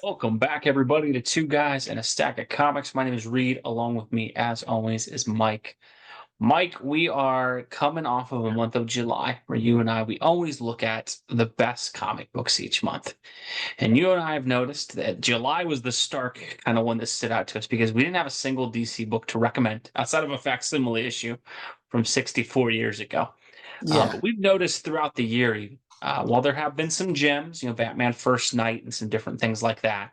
Welcome back, everybody, to Two Guys and a Stack of Comics. My name is Reed. Along with me, as always, is Mike. Mike, we are coming off of a month of July where you and we always look at the best comic books each month. And you and I have noticed that July was the stark kind of one that stood out to us because we didn't have a single DC book to recommend outside of a facsimile issue from 64 years ago. Yeah. But we've noticed throughout the year, while there have been some gems, Batman First Night and some different things like that,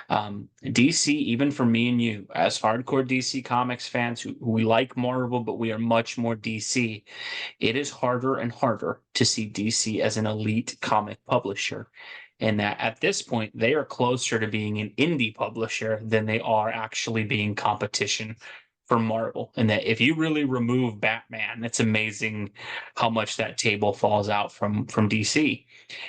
DC, even for me and you, as hardcore DC Comics fans who we like Marvel, but we are much more DC, it is harder and harder to see DC as an elite comic publisher. And that at this point, they are closer to being an indie publisher than they are actually being competition for Marvel. And that if you really remove Batman, it's amazing how much that table falls out from DC.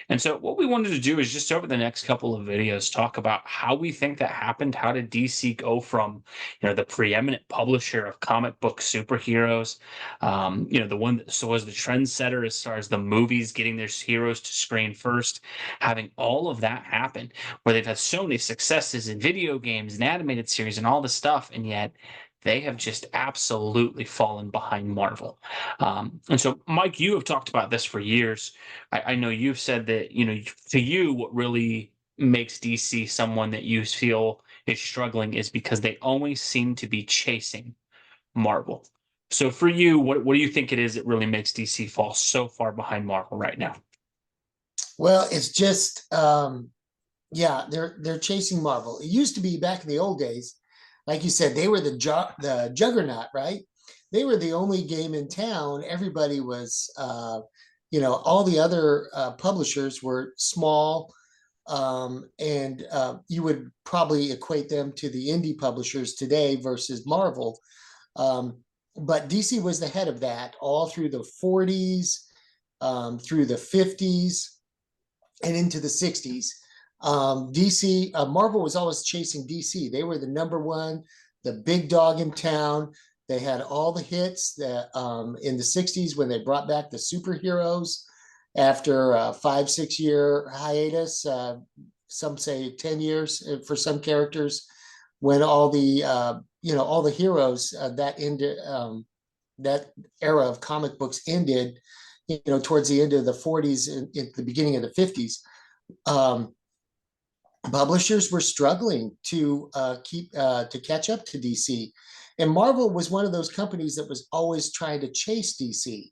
And so what we wanted to do is just over the next couple of videos talk about how we think that happened. How did DC go from, the preeminent publisher of comic book superheroes, the one that was the trendsetter as far as the movies getting their heroes to screen first, having all of that happen, where they've had so many successes in video games and animated series and all this stuff, and yet they have just absolutely fallen behind Marvel. And so, Mike, you have talked about this for years. I know you've said that, to you, what really makes DC someone that you feel is struggling is because they always seem to be chasing Marvel. So for you, what do you think it is that really makes DC fall so far behind Marvel right now? Well, it's just yeah, they're chasing Marvel. It used to be back in the old days, like you said, they were the juggernaut, right? They were the only game in town. Everybody was all the other publishers were small, and you would probably equate them to the indie publishers today versus Marvel. Um, but DC was the head of that all through the 40s, through the 50s, and into the 60s. Marvel was always chasing DC. They were the number one, the big dog in town. They had all the hits that in the 60s when they brought back the superheroes after a 5, 6 year hiatus. Some say 10 years for some characters, when all the heroes that era of comic books ended, towards the end of the 40s and at the beginning of the 50s. um, Publishers were struggling to catch up to DC, and Marvel was one of those companies that was always trying to chase DC.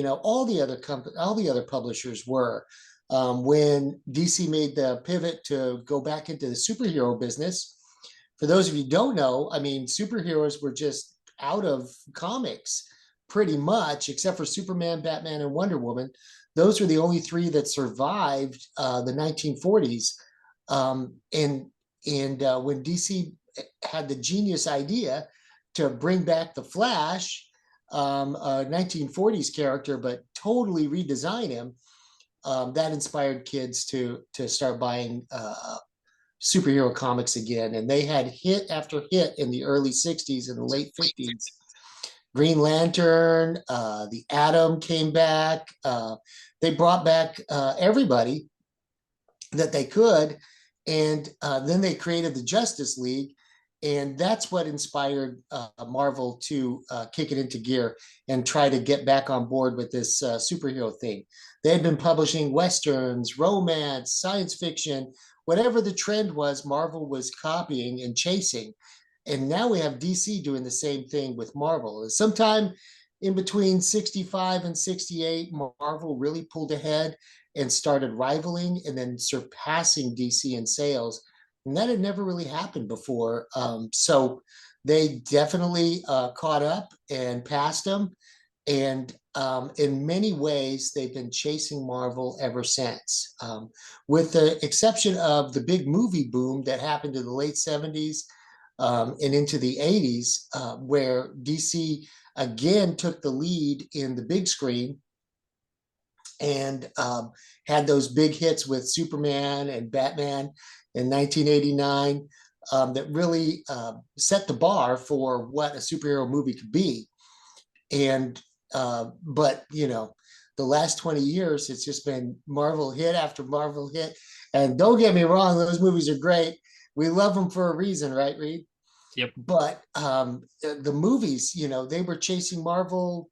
All the other publishers were. When DC made the pivot to go back into the superhero business, for those of you who don't know, I mean, superheroes were just out of comics pretty much, except for Superman, Batman, and Wonder Woman. Those were the only three that survived the 1940s. And when DC had the genius idea to bring back the Flash, a 1940s character, but totally redesign him, that inspired kids to start buying superhero comics again. And they had hit after hit in the early 60s and the late 50s. Green Lantern, the Atom came back. They brought back everybody that they could. And then they created the Justice League. And that's what inspired Marvel to kick it into gear and try to get back on board with this superhero thing. They had been publishing Westerns, romance, science fiction, whatever the trend was, Marvel was copying and chasing. And now we have DC doing the same thing with Marvel. Sometime in between 65 and 68, Marvel really pulled ahead and started rivaling and then surpassing DC in sales. And that had never really happened before. So they definitely caught up and passed them. And in many ways, they've been chasing Marvel ever since, with the exception of the big movie boom that happened in the late 70s and into the 80s, where DC again took the lead in the big screen and had those big hits with Superman and Batman in 1989, that really set the bar for what a superhero movie could be. And but the last 20 years, it's just been Marvel hit after Marvel hit. And don't get me wrong, those movies are great. We love them for a reason, right, Reed? Yep. But the movies, they were chasing Marvel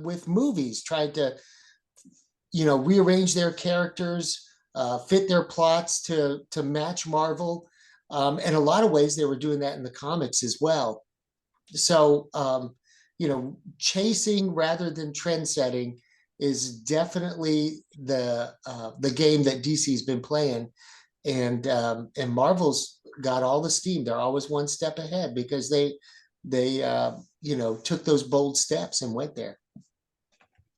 with movies, tried to, rearrange their characters, fit their plots to match Marvel. In a lot of ways, they were doing that in the comics as well. So, chasing rather than trend setting is definitely the game that DC's been playing, and Marvel's got all the steam. They're always one step ahead because they took those bold steps and went there.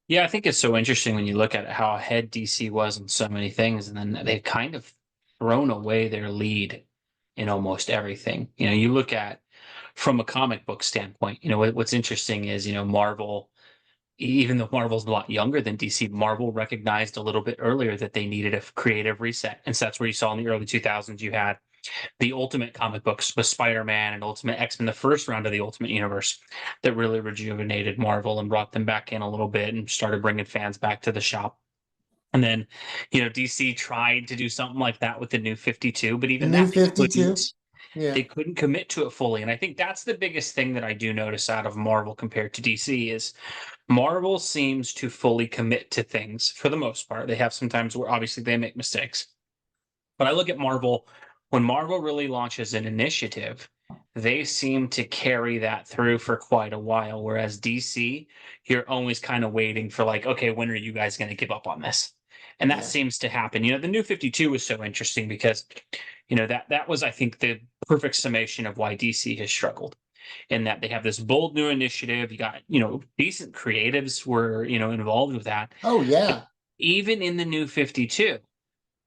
Yeah, I think it's so interesting when you look at how ahead DC was in so many things, and then they've kind of thrown away their lead in almost everything. You look at from a comic book standpoint, what's interesting is, Marvel, even though Marvel's a lot younger than DC, Marvel recognized a little bit earlier that they needed a creative reset. And so that's where you saw in the early 2000s, you had the Ultimate comic books with Spider-Man and Ultimate X-Men, the first round of the Ultimate Universe, that really rejuvenated Marvel and brought them back in a little bit and started bringing fans back to the shop. And then, DC tried to do something like that with the New 52, but The even new that they 52. couldn't. Yeah. They couldn't commit to it fully, and I think that's the biggest thing that I do notice out of Marvel compared to DC is Marvel seems to fully commit to things for the most part. They have sometimes where obviously they make mistakes, but I look at Marvel, when Marvel really launches an initiative, they seem to carry that through for quite a while. Whereas DC, you're always kind of waiting for like, okay, when are you guys going to give up on this? And that Yeah. seems to happen. The New 52 was so interesting because, that was, I think, the perfect summation of why DC has struggled in that they have this bold new initiative. You got, decent creatives were, involved with that. Oh But yeah. even in the New 52,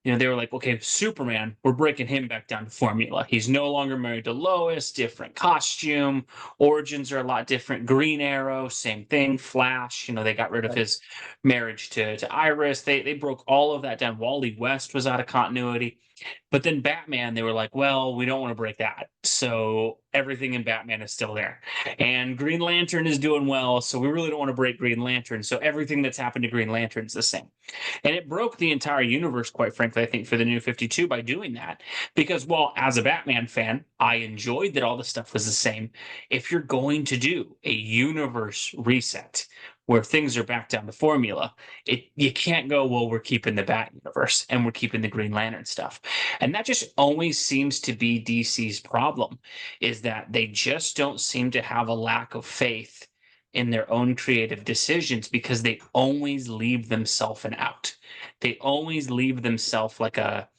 they were like, okay, Superman, we're breaking him back down to formula. He's no longer married to Lois, different costume, origins are a lot different. Green Arrow, same thing. Flash, they got rid of Right. his marriage to Iris. They broke all of that down. Wally West was out of continuity. But then Batman, they were like, well, we don't want to break that. So everything in Batman is still there. And Green Lantern is doing well. So we really don't want to break Green Lantern. So everything that's happened to Green Lantern is the same. And it broke the entire universe, quite frankly, I think, for the New 52 by doing that. Because, well, as a Batman fan, I enjoyed that all the stuff was the same. If you're going to do a universe reset where things are back down to formula, you can't go, well, we're keeping the Bat universe and we're keeping the Green Lantern stuff. And that just always seems to be DC's problem, is that they just don't seem to have a lack of faith in their own creative decisions because they always leave themselves an out. They always leave themselves like a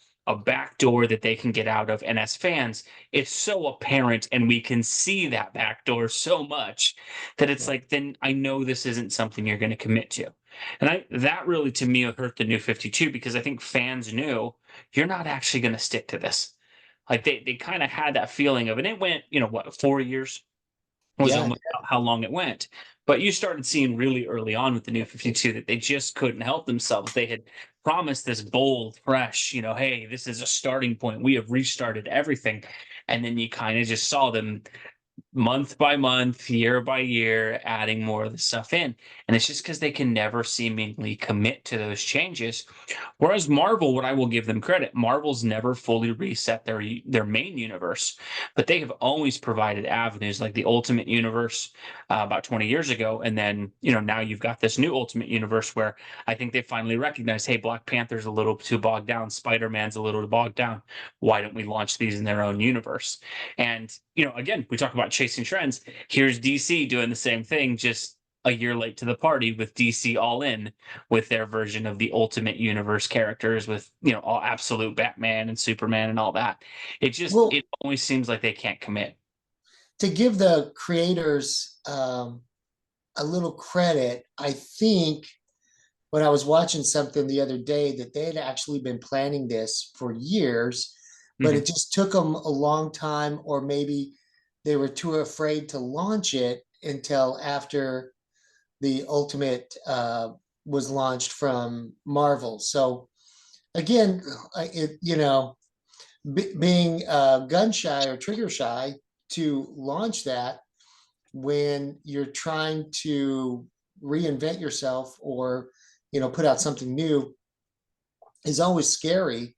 back door that they can get out of. And as fans, it's so apparent and we can see that back door so much that it's Yeah. like, then I know this isn't something you're going to commit to. And that really to me hurt the New 52 because I think fans knew you're not actually going to stick to this. Like they kind of had that feeling of, and it went, what, 4 years was Yeah. almost how long it went. But you started seeing really early on with the New 52 that they just couldn't help themselves. They had promised this bold, fresh, hey, this is a starting point. We have restarted everything. And then you kind of just saw them month by month, year by year, adding more of the stuff in. And it's just because they can never seemingly commit to those changes. Whereas Marvel, what I will give them credit, Marvel's never fully reset their main universe, but they have always provided avenues like the Ultimate Universe about 20 years ago. And then, now you've got this new Ultimate Universe where I think they finally recognized, hey, Black Panther's a little too bogged down, Spider-Man's a little bogged down. Why don't we launch these in their own universe? And, again, we talk about chasing trends. Here's DC doing the same thing, just a year late to the party with DC All In with their version of the Ultimate Universe characters with, all absolute Batman and Superman and all that. Well, It always seems like they can't commit. to give the creators a little credit, I think when I was watching something the other day that they had actually been planning this for years, but Mhm. it just took them a long time, or maybe they were too afraid to launch it until after the Ultimate was launched from Marvel. So again, being gun shy or trigger shy to launch that when you're trying to reinvent yourself or put out something new is always scary.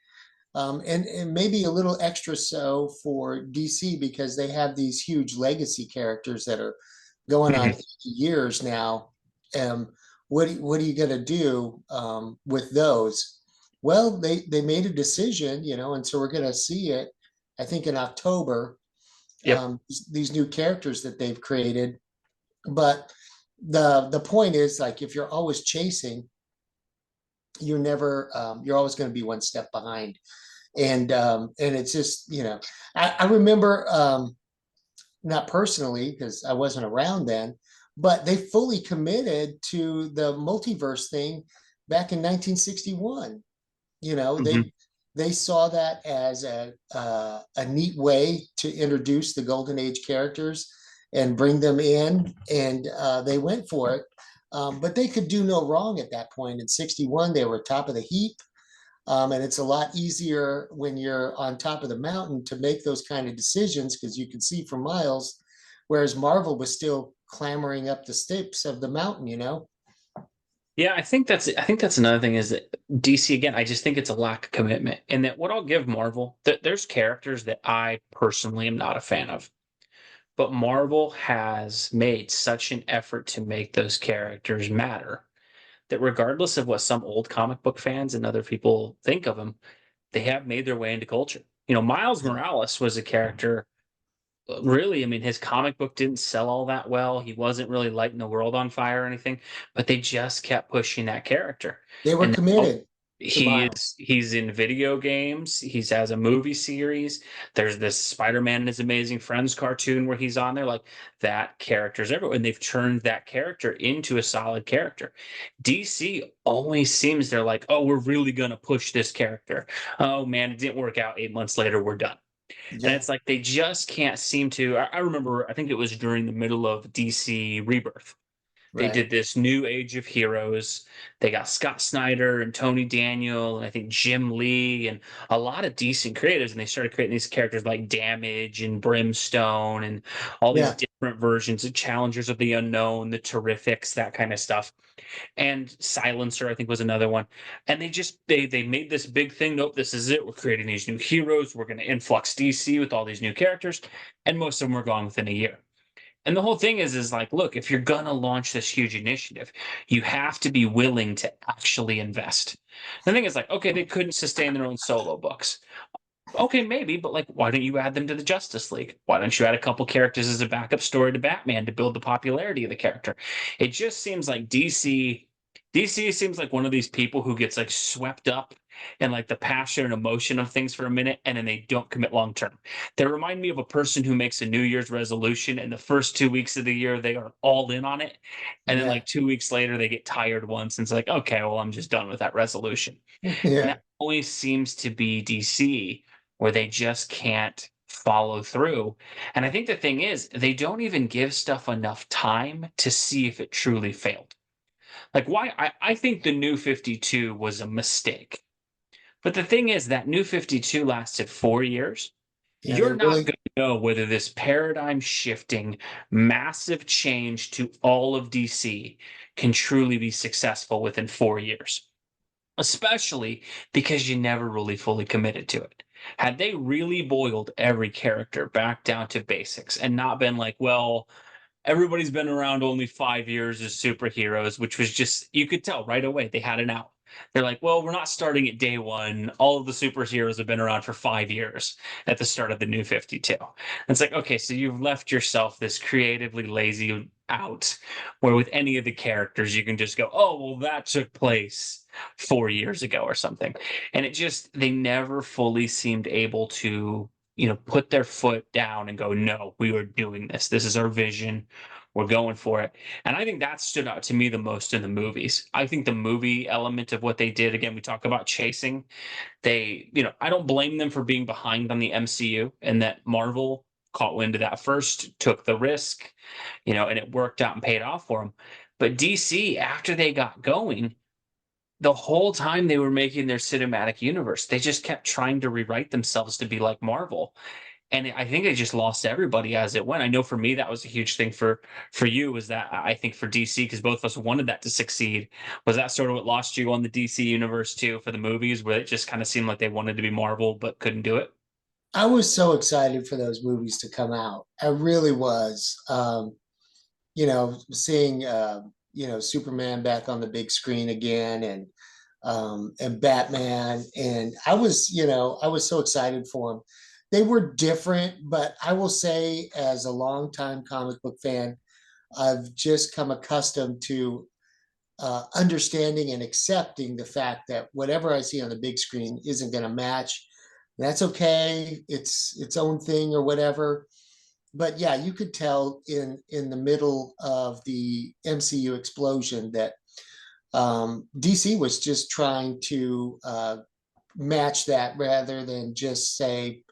and maybe a little extra so for DC because they have these huge legacy characters that are going on Mhm. 50 years now. Um, what are you going to do with those? Well, they made a decision, and so we're going to see it. I think in October, Yep. these new characters that they've created. But the point is, like, if you're always chasing, you're always going to be one step behind. And it's just, I remember, not personally because I wasn't around then, but they fully committed to the multiverse thing back in 1961. You know, Mhm. they saw that as a neat way to introduce the Golden Age characters and bring them in, and they went for it. But they could do no wrong at that point. In 61, they were top of the heap. And it's a lot easier when you're on top of the mountain to make those kind of decisions because you can see for miles, whereas Marvel was still clambering up the steps of the mountain. Yeah, I think that's another thing is that DC again, I just think it's a lack of commitment. And that what I'll give Marvel, there's characters that I personally am not a fan of. But Marvel has made such an effort to make those characters matter that regardless of what some old comic book fans and other people think of them, they have made their way into culture. Miles Yeah. Morales was a character. Really, I mean, his comic book didn't sell all that well. He wasn't really lighting the world on fire or anything, but they just kept pushing that character. They were And now committed to Miles. he's in video games. He's has a movie series. There's this Spider-Man and His Amazing Friends cartoon where he's on there. Like that character's everywhere, and they've turned that character into a solid character. DC always seems they're like, oh, we're really gonna push this character. Oh man, it didn't work out. 8 months later, we're done. And Yeah, it's like they just can't seem to. I remember, I think it was during the middle of DC Rebirth. They right. did this new Age of Heroes. They got Scott Snyder and Tony Daniel, and I think Jim Lee, and a lot of decent creators. And they started creating these characters like Damage and Brimstone, and all these Yeah, different versions of Challengers of the Unknown, the Terrifics, that kind of stuff. And Silencer, I think, was another one. And they made this big thing. Nope, this is it. We're creating these new heroes. We're going to influx DC with all these new characters, and most of them were gone within a year. And the whole thing is like, look, if you're gonna launch this huge initiative, you have to be willing to actually invest. The thing is like, okay, they couldn't sustain their own solo books. Okay, maybe, but like, why don't you add them to the Justice League? Why don't you add a couple characters as a backup story to Batman to build the popularity of the character? It just seems like DC seems like one of these people who gets like swept up in like the passion and emotion of things for a minute and then they don't commit long term. They remind me of a person who makes a New Year's resolution and the first 2 weeks of the year they are all in on it. And then yeah, like 2 weeks later they get tired once and it's like, okay, well, I'm just done with that resolution. And yeah. that always seems to be DC where they just can't follow through. And I think the thing is, they don't even give stuff enough time to see if it truly failed. Like, why? I think the new 52 was a mistake. But the thing is, that new 52 lasted 4 years. Yeah, they You're not really, going to know whether this paradigm shifting, massive change to all of DC can truly be successful within 4 years, especially because you never really fully committed to it. Had they really boiled every character back down to basics and not been like, well, everybody's been around only 5 years as superheroes, which was just, you could tell right away they had an out. They're like, well, we're not starting at day one. All of the superheroes have been around for 5 years at the start of the new 52. It's like, okay, so you've left yourself this creatively lazy out where with any of the characters, you can just go, oh, well, that took place 4 years ago or something. And it just, they never fully seemed able to put their foot down and go, no, we are doing this. This is our vision. We're going for it. And I think that stood out to me the most in the movies. I think the movie element of what they did, again, we talk about chasing. I don't blame them for being behind on the MCU and that Marvel caught wind of that first, took the risk, and it worked out and paid off for them. But DC, after they got going, the whole time they were making their cinematic universe, they just kept trying to rewrite themselves to be like Marvel. and I think they just lost everybody as it went. I know for me that was a huge thing. For you was that I think for DC, because both of us wanted that to succeed. Was that sort of what lost you on the DC universe too for the movies, where it just kind of seemed like they wanted to be Marvel but couldn't do it? I was so excited for those movies to come out. I really was. Seeing Superman back on the big screen again, and Batman, and I was so excited for them. They were different, but I will say, as a longtime comic book fan, I've just come accustomed to understanding and accepting the fact that whatever I see on the big screen isn't going to match. That's okay. It's its own thing or whatever. But yeah, you could tell in the middle of the MCU explosion that DC was just trying to match that rather than just say,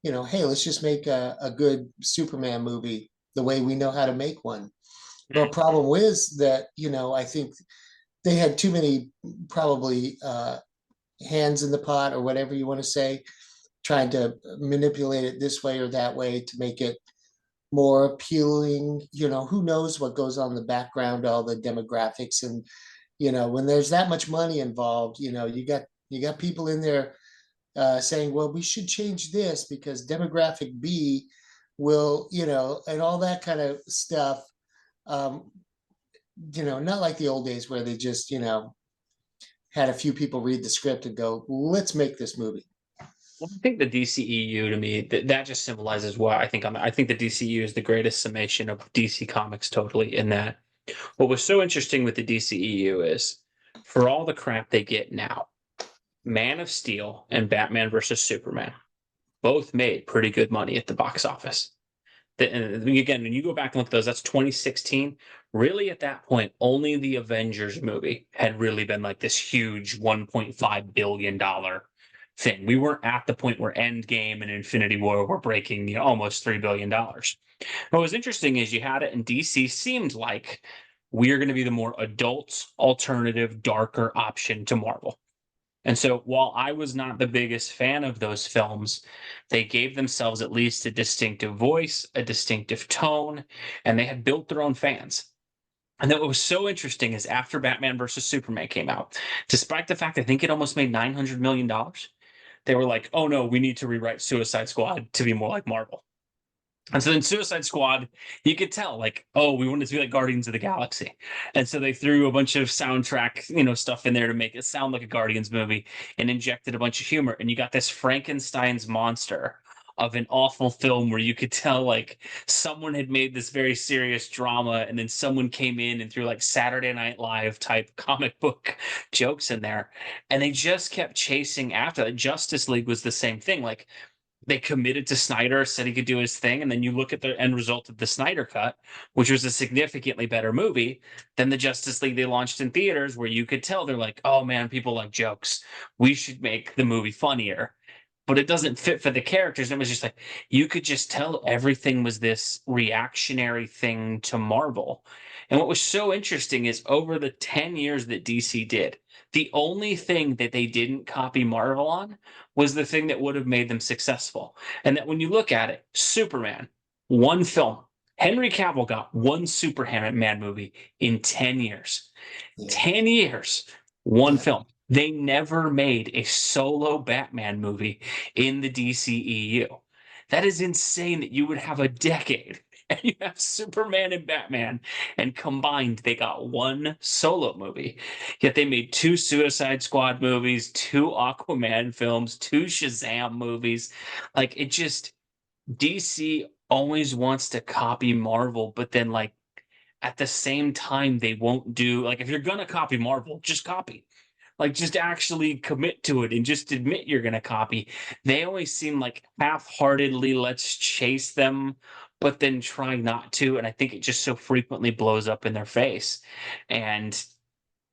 hey, let's just make a good Superman movie the way we know how to make one. The problem is that, I think they had too many probably hands in the pot or whatever you want to say, trying to manipulate it this way or that way to make it more appealing. Who knows what goes on in the background, all the demographics, and when there's that much money involved, you got people in there saying, well, we should change this because demographic B will, and all that kind of stuff. Um, not like the old days where they just, had a few people read the script and go, let's make this movie. Well, I think the DCEU to me that just symbolizes what I think. I think the DCEU is the greatest summation of DC Comics totally. In that, what was so interesting with the DCEU is for all the crap they get now, Man of Steel and Batman versus Superman both made pretty good money at the box office. And again, when you go back and look at those, that's 2016. Really, at that point, only the Avengers movie had really been like this huge $1.5 billion thing. We weren't at the point where Endgame and Infinity War were breaking, almost $3 billion. What was interesting is you had it in DC, seemed like we're going to be the more adult, alternative, darker option to Marvel. And so while I was not the biggest fan of those films, they gave themselves at least a distinctive voice, a distinctive tone, and they had built their own fans. And then what was so interesting is after Batman versus Superman came out, despite the fact I think it almost made $900 million, they were like, oh no, we need to rewrite Suicide Squad to be more like Marvel. And so then Suicide Squad, you could tell, like, oh, we wanted to be like Guardians of the Galaxy. And so they threw a bunch of soundtrack, stuff in there to make it sound like a Guardians movie and injected a bunch of humor. And you got this Frankenstein's monster of an awful film where you could tell like someone had made this very serious drama and then someone came in and threw like Saturday Night Live type comic book jokes in there. And they just kept chasing after that. Justice League was the same thing. Like they committed to Snyder, said he could do his thing, and then you look at the end result of the Snyder Cut, which was a significantly better movie than the Justice League they launched in theaters, where you could tell they're like, oh man, people like jokes. We should make the movie funnier. But it doesn't fit for the characters. It was just like you could just tell everything was this reactionary thing to Marvel. And what was so interesting is over the 10 years that DC did, the only thing that they didn't copy Marvel on was the thing that would have made them successful. And that when you look at it, Superman, one film. Henry Cavill got one Superman movie in 10 years. Yeah. 10 years, one Yeah. film. They never made a solo Batman movie in the DCEU. That is insane that you would have a decade and you have Superman and Batman, and combined they got one solo movie. Yet they made two Suicide Squad movies, two Aquaman films, two Shazam movies. Like it just DC always wants to copy Marvel, but then like at the same time they won't do like if you're gonna copy Marvel, just copy. Like just actually commit to it and just admit you're gonna copy. They always seem like half-heartedly let's chase them, but then try not to. And I think it just so frequently blows up in their face. And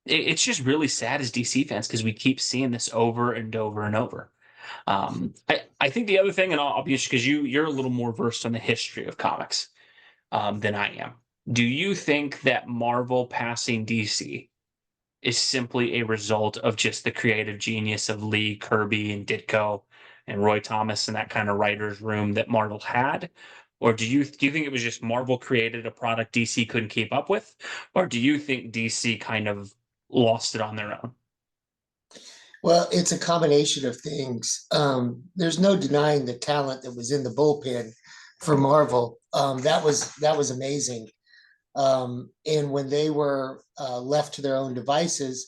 it's just really sad as DC fans because we keep seeing this over and over and over. I think the other thing, and I'll be interested because you're a little more versed on the history of comics than I am. Do you think that Marvel passing DC is simply a result of just the creative genius of Lee, Kirby, and Ditko and Roy Thomas and that kind of writer's room that Marvel had? Or do you think it was just Marvel created a product DC couldn't keep up with? Or do you think DC kind of lost it on their own? Well, it's a combination of things. There's no denying the talent that was in the bullpen for Marvel. That was amazing. And when they were left to their own devices,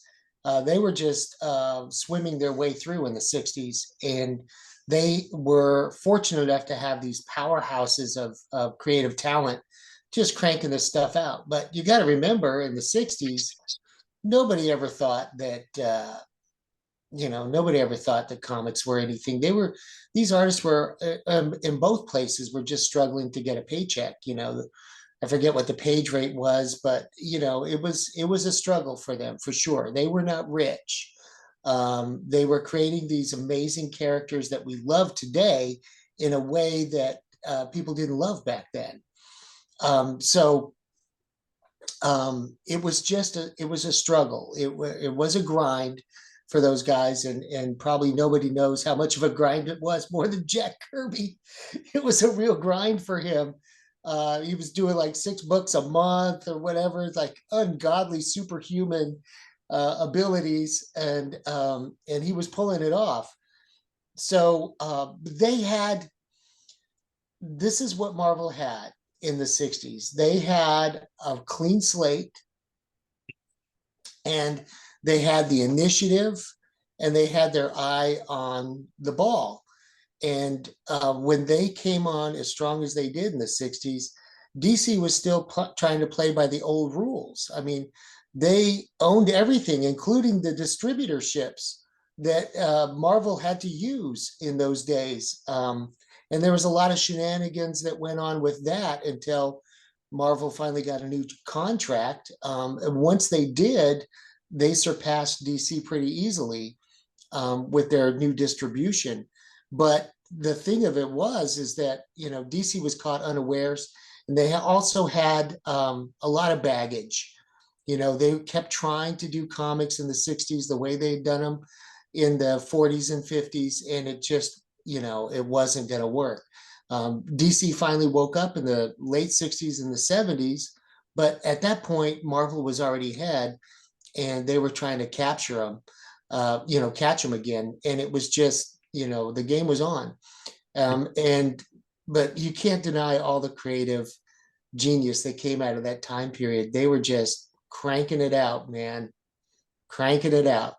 they were just swimming their way through in the 60s. And they were fortunate enough to have these powerhouses of creative talent just cranking this stuff out. But you got to remember in the 60s, nobody ever thought that. Nobody ever thought that comics were anything. These artists were in both places were just struggling to get a paycheck. I forget what the page rate was, but it was a struggle for them for sure. They were not rich. They were creating these amazing characters that we love today in a way that people didn't love back then. So it was a struggle. It was a grind for those guys, and probably nobody knows how much of a grind it was more than Jack Kirby. It was a real grind for him. He was doing like 6 books a month or whatever. It's like ungodly superhuman abilities, and he was pulling it off. So they had this is what Marvel had in the 60s. They had a clean slate, and they had the initiative, and they had their eye on the ball. And when they came on as strong as they did in the 60s, DC was still trying to play by the old rules. I mean, they owned everything, including the distributorships that Marvel had to use in those days. And there was a lot of shenanigans that went on with that until Marvel finally got a new contract. And once they did, they surpassed DC pretty easily with their new distribution. But the thing of it is that DC was caught unawares, and they also had a lot of baggage. They kept trying to do comics in the 60s the way they'd done them in the 40s and 50s, and it just it wasn't going to work. DC finally woke up in the late 60s and the 70s, but at that point Marvel was already ahead, and they were trying to capture them, catch them again. And it was just, the game was on. But you can't deny all the creative genius that came out of that time period. They were just cranking it out, man, cranking it out.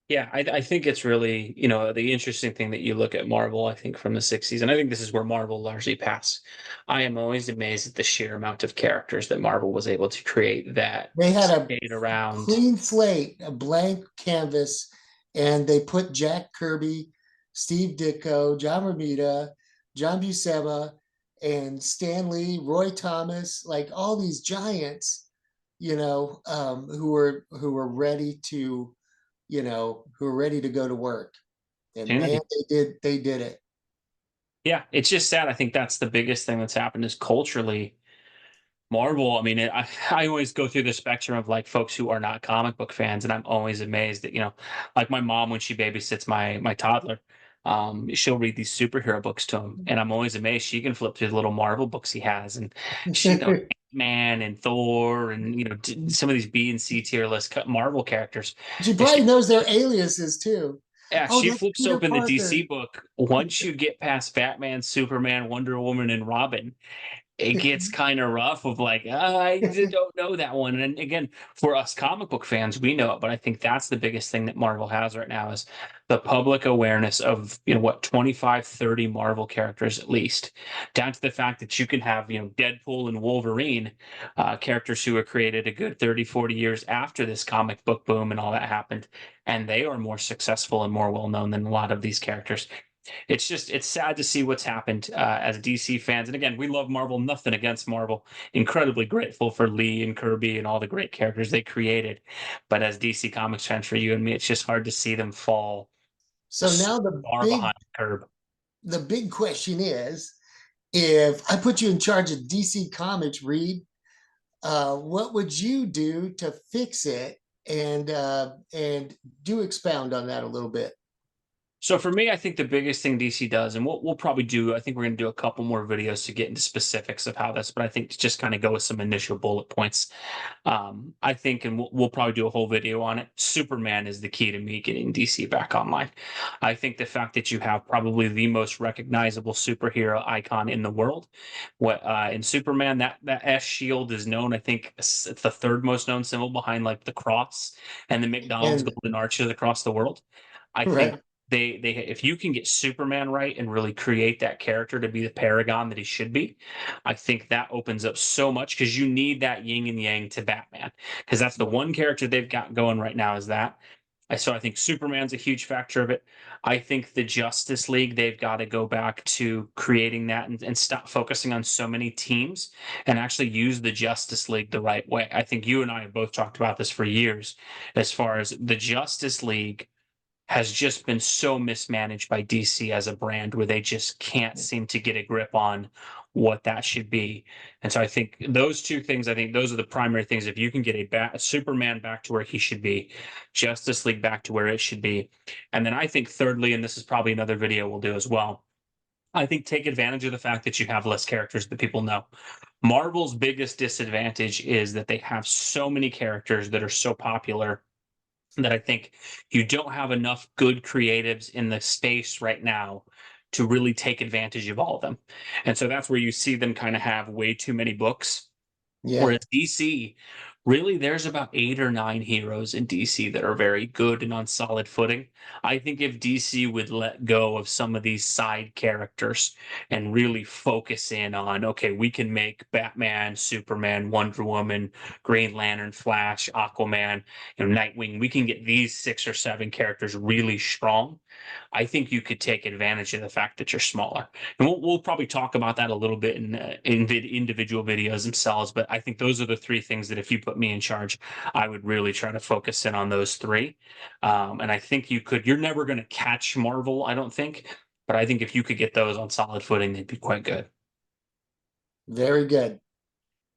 Yeah, I think it's really, the interesting thing that you look at Marvel, I think from the 60s, and I think this is where Marvel largely passed. I am always amazed at the sheer amount of characters that Marvel was able to create that They had a stayed around. clean slate, a blank canvas, and they put Jack Kirby, Steve Ditko, John Romita, John Buscema, and Stan Lee, Roy Thomas, like all these giants, who were ready to, who were ready to go to work. And man, they did it. Yeah, it's just sad. I think that's the biggest thing that's happened is culturally Marvel. I mean, I always go through the spectrum of like folks who are not comic book fans, and I'm always amazed that like my mom when she babysits my toddler, she'll read these superhero books to him, and I'm always amazed she can flip through the little Marvel books he has, and she knows Man and Thor, and some of these B and C tier list Marvel characters, She and probably knows their aliases too. yeah, Oh, she that's flips Peter open the DC Parker. book. Once you get past Batman, Superman, Wonder Woman, and Robin, it gets kind of rough of like, don't know that one. And again, for us comic book fans, we know it, but I think that's the biggest thing that Marvel has right now is the public awareness of, what, 25, 30 Marvel characters at least, down to the fact that you can have, Deadpool and Wolverine, characters who were created a good 30, 40 years after this comic book boom and all that happened. And they are more successful and more well known than a lot of these characters. It's sad to see what's happened as DC fans. And again, we love Marvel, nothing against Marvel. Incredibly grateful for Lee and Kirby and all the great characters they created. But as DC Comics fans, for you and me, it's just hard to see them fall So so now the far big behind the curve. the big question is, if I put you in charge of DC Comics, Reed, what would you do to fix it? And do expound on that a little bit. So for me, I think the biggest thing DC does, and we'll probably do, I think we're going to do a couple more videos to get into specifics of how this, but I think to just kind of go with some initial bullet points. I think, and we'll probably do a whole video on it. Superman is the key to me getting DC back online. I think the fact that you have probably the most recognizable superhero icon in the world, what in Superman, that S shield is known. I think it's the third most known symbol behind like the cross and the McDonald's And golden arches across the world. I think right. they if you can get Superman right and really create that character to be the paragon that he should be, I think that opens up so much because you need that yin and yang to Batman because that's the one character they've got going right now is that. So I think Superman's a huge factor of it. I think the Justice League, they've got to go back to creating that and stop focusing on so many teams and actually use the Justice League the right way. I think you and I have both talked about this for years as far as the Justice League has just been so mismanaged by DC as a brand where they just can't seem to get a grip on what that should be. And so I think those two things, I think those are the primary things. If you can get a Superman back to where he should be, Justice League back to where it should be. And then I think thirdly, and this is probably another video we'll do as well, I think take advantage of the fact that you have less characters that people know. Marvel's biggest disadvantage is that they have so many characters that are so popular that I think you don't have enough good creatives in the space right now to really take advantage of all of them. And so that's where you see them kind of have way too many books. Yeah. Whereas DC, really, there's about 8 or 9 heroes in DC that are very good and on solid footing. I think if DC would let go of some of these side characters and really focus in on, okay, we can make Batman, Superman, Wonder Woman, Green Lantern, Flash, Aquaman, Nightwing, we can get these 6 or 7 characters really strong. I think you could take advantage of the fact that you're smaller. And we'll probably talk about that a little bit in individual videos themselves. But I think those are the 3 things that if you put me in charge, I would really try to focus in on those 3. And I think you could. You're never going to catch Marvel, I don't think. But I think if you could get those on solid footing, they'd be quite good. Very good.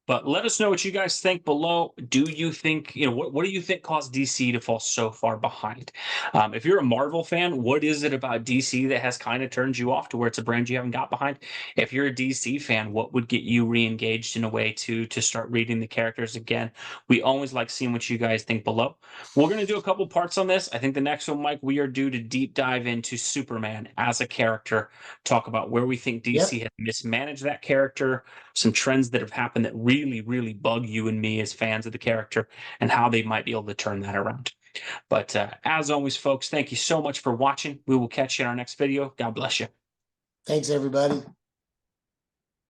But let us know what you guys think below. Do you think, what do you think caused DC to fall so far behind? If you're a Marvel fan, what is it about DC that has kind of turned you off to where it's a brand you haven't got behind? If you're a DC fan, what would get you re-engaged in a way to start reading the characters again? We always like seeing what you guys think below. We're going to do a couple parts on this. I think the next one, Mike, we are due to deep dive into Superman as a character, talk about where we think DC Yep. has mismanaged that character, some trends that have happened that really, really bug you and me as fans of the character, and how they might be able to turn that around. But as always, folks, thank you so much for watching. We will catch you in our next video. God bless you. Thanks, everybody.